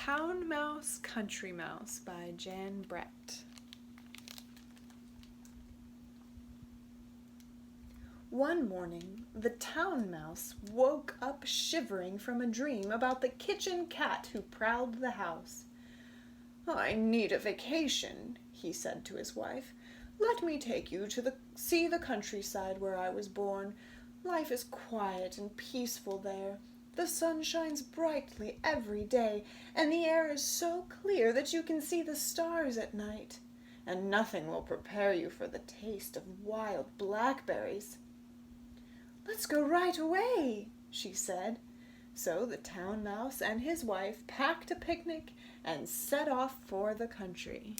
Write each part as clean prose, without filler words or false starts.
Town Mouse, Country Mouse by Jan Brett. One morning, the Town Mouse woke up shivering from a dream about the kitchen cat who prowled the house. "I need a vacation," he said to his wife. "Let me take you to see the countryside where I was born. Life is quiet and peaceful there. The sun shines brightly every day, and the air is so clear that you can see the stars at night. And nothing will prepare you for the taste of wild blackberries." "Let's go right away," she said. So the Town Mouse and his wife packed a picnic and set off for the country.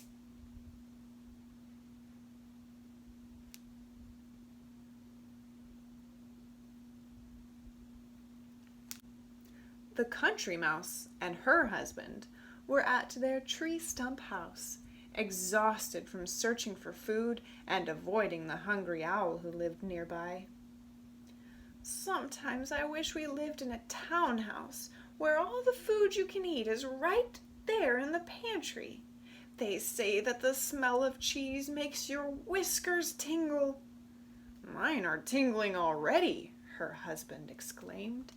The Country Mouse and her husband were at their tree stump house, exhausted from searching for food and avoiding the hungry owl who lived nearby. "Sometimes I wish we lived in a townhouse where all the food you can eat is right there in the pantry. They say that the smell of cheese makes your whiskers tingle." "Mine are tingling already," her husband exclaimed.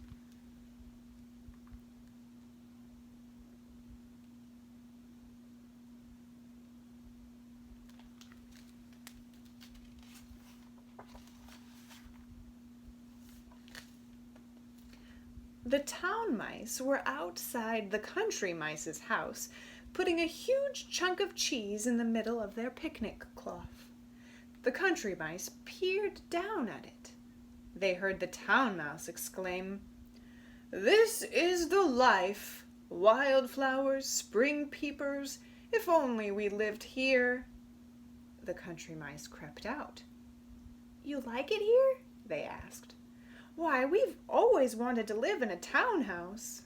The Town Mice were outside the Country Mice's house, putting a huge chunk of cheese in the middle of their picnic cloth. The Country Mice peered down at it. They heard the Town Mouse exclaim, "This is the life! Wildflowers, spring peepers, if only we lived here!" The Country Mice crept out. "You like it here?" they asked. "Why, we've always wanted to live in a townhouse."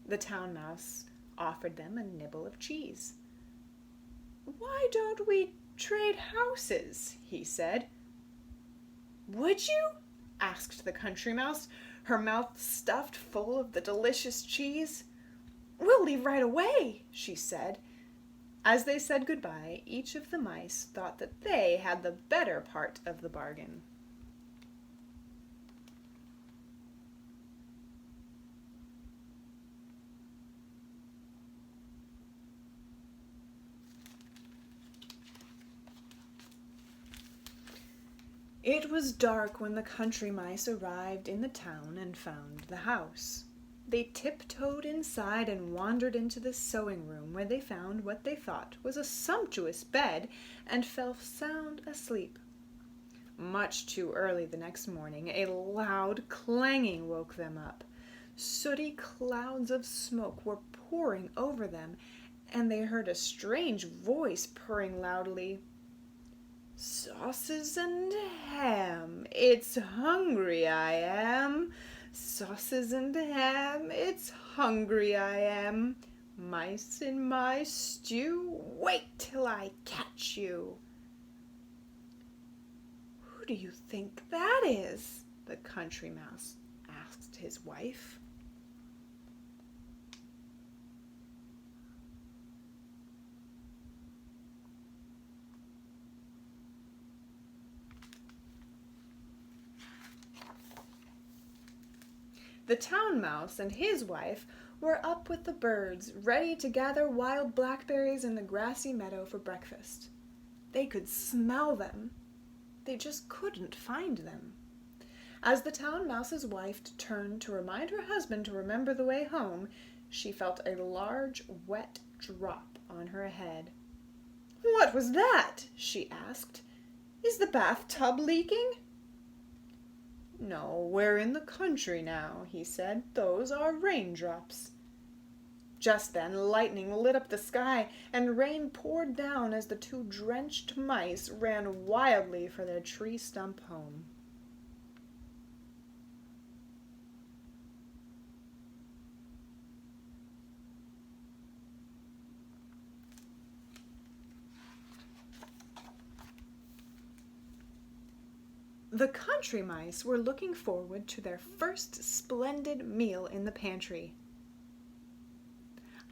The Town Mouse offered them a nibble of cheese. "Why don't we trade houses?" he said. "Would you?" asked the Country Mouse, her mouth stuffed full of the delicious cheese. "We'll leave right away," she said. As they said goodbye, each of the mice thought that they had the better part of the bargain. It was dark when the Country Mice arrived in the town and found the house. They tiptoed inside and wandered into the sewing room, where they found what they thought was a sumptuous bed and fell sound asleep. Much too early the next morning, a loud clanging woke them up. Sooty clouds of smoke were pouring over them, and they heard a strange voice purring loudly. "Sauces and ham, it's hungry I am. Sauces and ham, it's hungry I am. Mice in my stew, wait till I catch you." "Who do you think that is?" the Country Mouse asked his wife. The Town Mouse and his wife were up with the birds, ready to gather wild blackberries in the grassy meadow for breakfast. They could smell them. They just couldn't find them. As the Town Mouse's wife turned to remind her husband to remember the way home, she felt a large, wet drop on her head. "What was that?" she asked. "Is the bathtub leaking?" "No, we're in the country now," he said. "Those are raindrops." Just then lightning lit up the sky, and rain poured down as the two drenched mice ran wildly for their tree stump home. The Country Mice were looking forward to their first splendid meal in the pantry.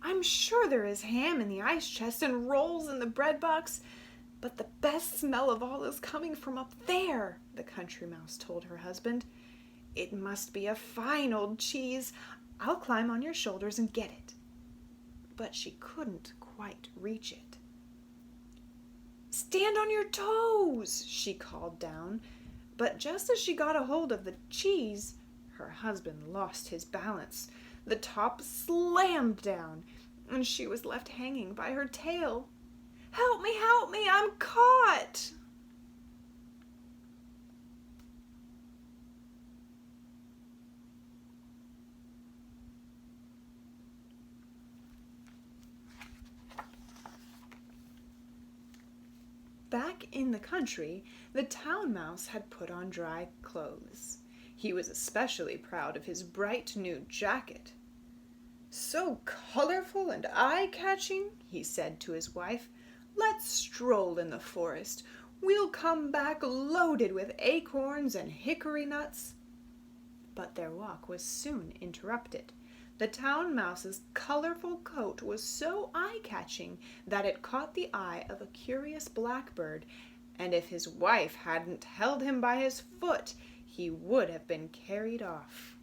I'm sure there is ham in the ice chest and rolls in the bread box, but the best smell of all is coming from up there, the Country Mouse told her husband. It must be a fine old cheese. I'll climb on your shoulders and get it. But she couldn't quite reach it. Stand on your toes, she called down. But just as she got a hold of the cheese, her husband lost his balance. The top slammed down, and she was left hanging by her tail. Help me, I'm caught! Back in the country, the Town Mouse had put on dry clothes. He was especially proud of his bright new jacket. So colorful and eye-catching, he said to his wife. Let's stroll in the forest. We'll come back loaded with acorns and hickory nuts. But their walk was soon interrupted. The Town Mouse's colorful coat was so eye-catching that it caught the eye of a curious blackbird, and if his wife hadn't held him by his foot, he would have been carried off.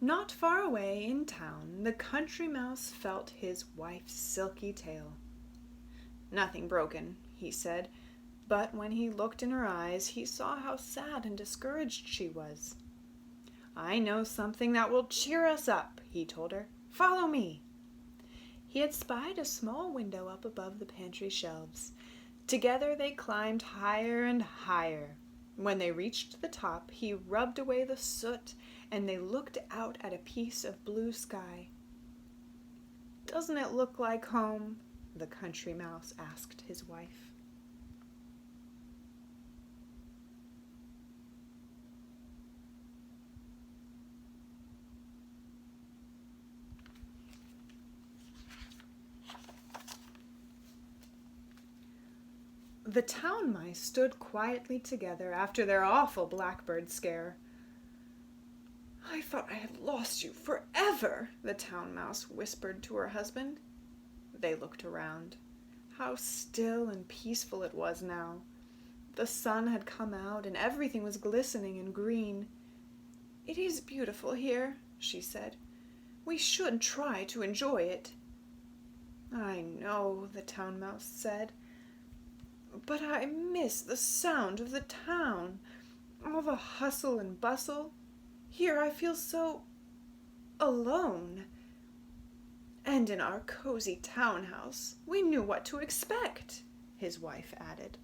Not far away in town, the Country Mouse felt his wife's silky tail. Nothing broken, he said, but when he looked in her eyes, he saw how sad and discouraged she was. I know something that will cheer us up, he told her. Follow me. He had spied a small window up above the pantry shelves. Together they climbed higher and higher. When they reached the top, he rubbed away the soot, and they looked out at a piece of blue sky. Doesn't it look like home? The Country Mouse asked his wife. The Town Mice stood quietly together after their awful blackbird scare. I thought I had lost you forever, the Town Mouse whispered to her husband. They looked around. How still and peaceful it was now. The sun had come out and everything was glistening and green. It is beautiful here, she said. We should try to enjoy it. I know, the Town Mouse said. But I miss the sound of the town, all the hustle and bustle. Here I feel so alone. And in our cozy townhouse, we knew what to expect, his wife added.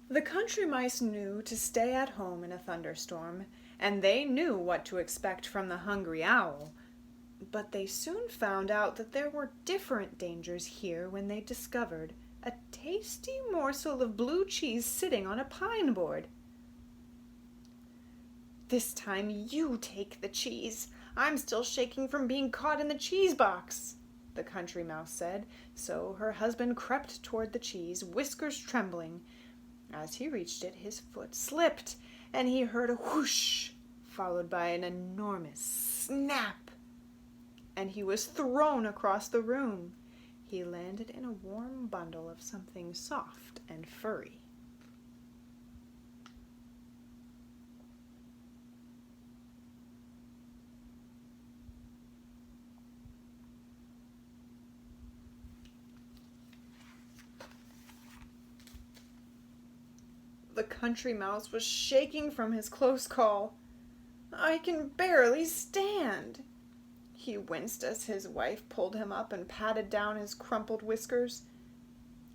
The Country Mice knew to stay at home in a thunderstorm, and they knew what to expect from the hungry owl. But they soon found out that there were different dangers here when they discovered a tasty morsel of blue cheese sitting on a pine board. This time you take the cheese. I'm still shaking from being caught in the cheese box, the Country Mouse said, so her husband crept toward the cheese, whiskers trembling. As he reached it, his foot slipped, and he heard a whoosh, followed by an enormous snap, and he was thrown across the room. He landed in a warm bundle of something soft and furry. The Country Mouse was shaking from his close call. I can barely stand. He winced as his wife pulled him up and patted down his crumpled whiskers.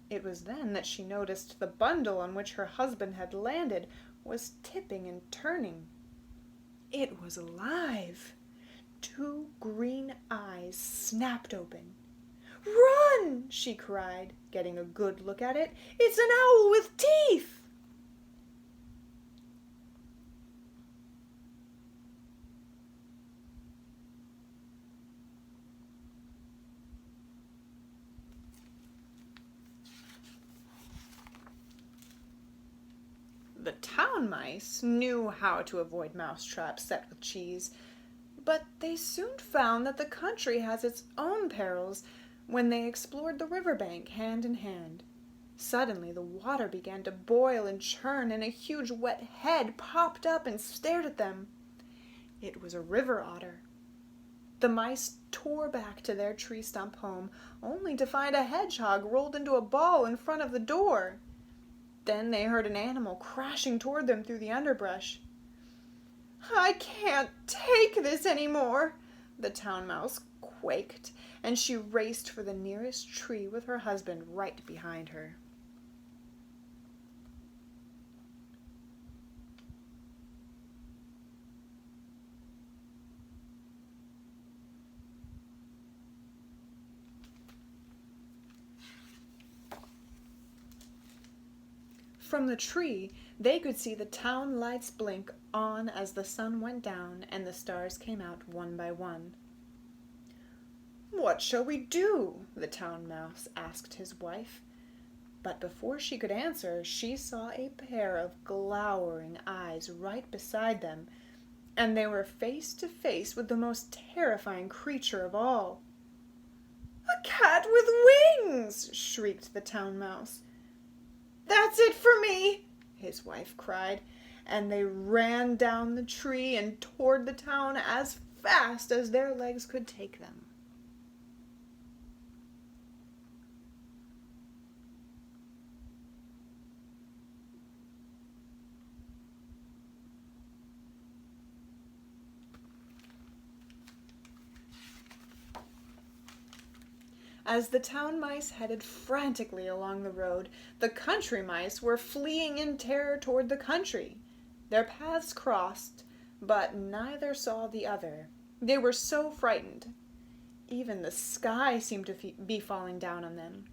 It was then that she noticed the bundle on which her husband had landed was tipping and turning. It was alive. Two green eyes snapped open. "Run!" she cried, getting a good look at it. "It's an owl with teeth!" The town mice knew how to avoid mouse traps set with cheese, but they soon found that the country has its own perils when they explored the river bank hand in hand. Suddenly the water began to boil and churn, and a huge wet head popped up and stared at them. It was a river otter. The mice tore back to their tree stump home, only to find a hedgehog rolled into a ball in front of the door. Then they heard an animal crashing toward them through the underbrush. "I can't take this any more," the town mouse quaked, and she raced for the nearest tree with her husband right behind her. From the tree, they could see the town lights blink on as the sun went down and the stars came out one by one. "What shall we do?" the town mouse asked his wife. But before she could answer, she saw a pair of glowering eyes right beside them, and they were face to face with the most terrifying creature of all. "A cat with wings!" shrieked the town mouse. "That's it for me!" his wife cried, and they ran down the tree and toward the town as fast as their legs could take them. As the town mice headed frantically along the road, the country mice were fleeing in terror toward the country. Their paths crossed, but neither saw the other. They were so frightened. Even the sky seemed to be falling down on them.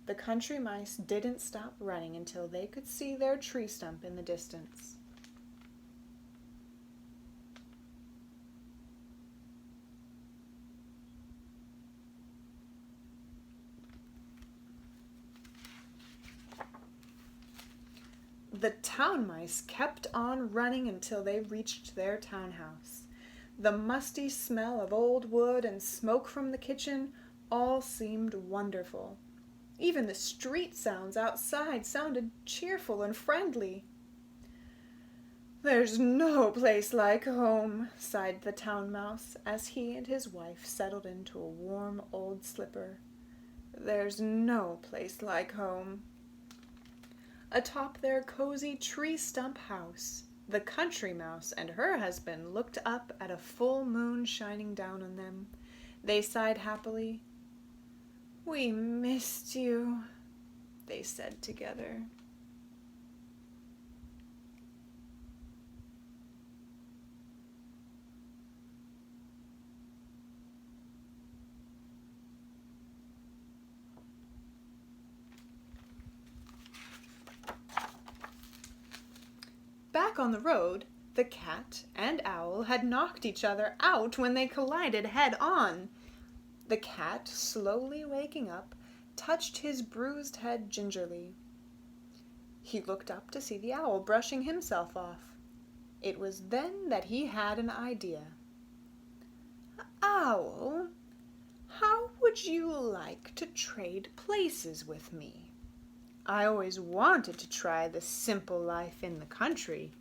The country mice didn't stop running until they could see their tree stump in the distance. The town mice kept on running until they reached their townhouse. The musty smell of old wood and smoke from the kitchen all seemed wonderful. Even the street sounds outside sounded cheerful and friendly. "There's no place like home," sighed the town mouse as he and his wife settled into a warm old slipper. "There's no place like home." Atop their cozy tree stump house, the country mouse and her husband looked up at a full moon shining down on them. They sighed happily. "We missed you," they said together. Back on the road, the cat and owl had knocked each other out when they collided head-on. The cat, slowly waking up, touched his bruised head gingerly. He looked up to see the owl brushing himself off. It was then that he had an idea. "Owl, how would you like to trade places with me? I always wanted to try the simple life in the country."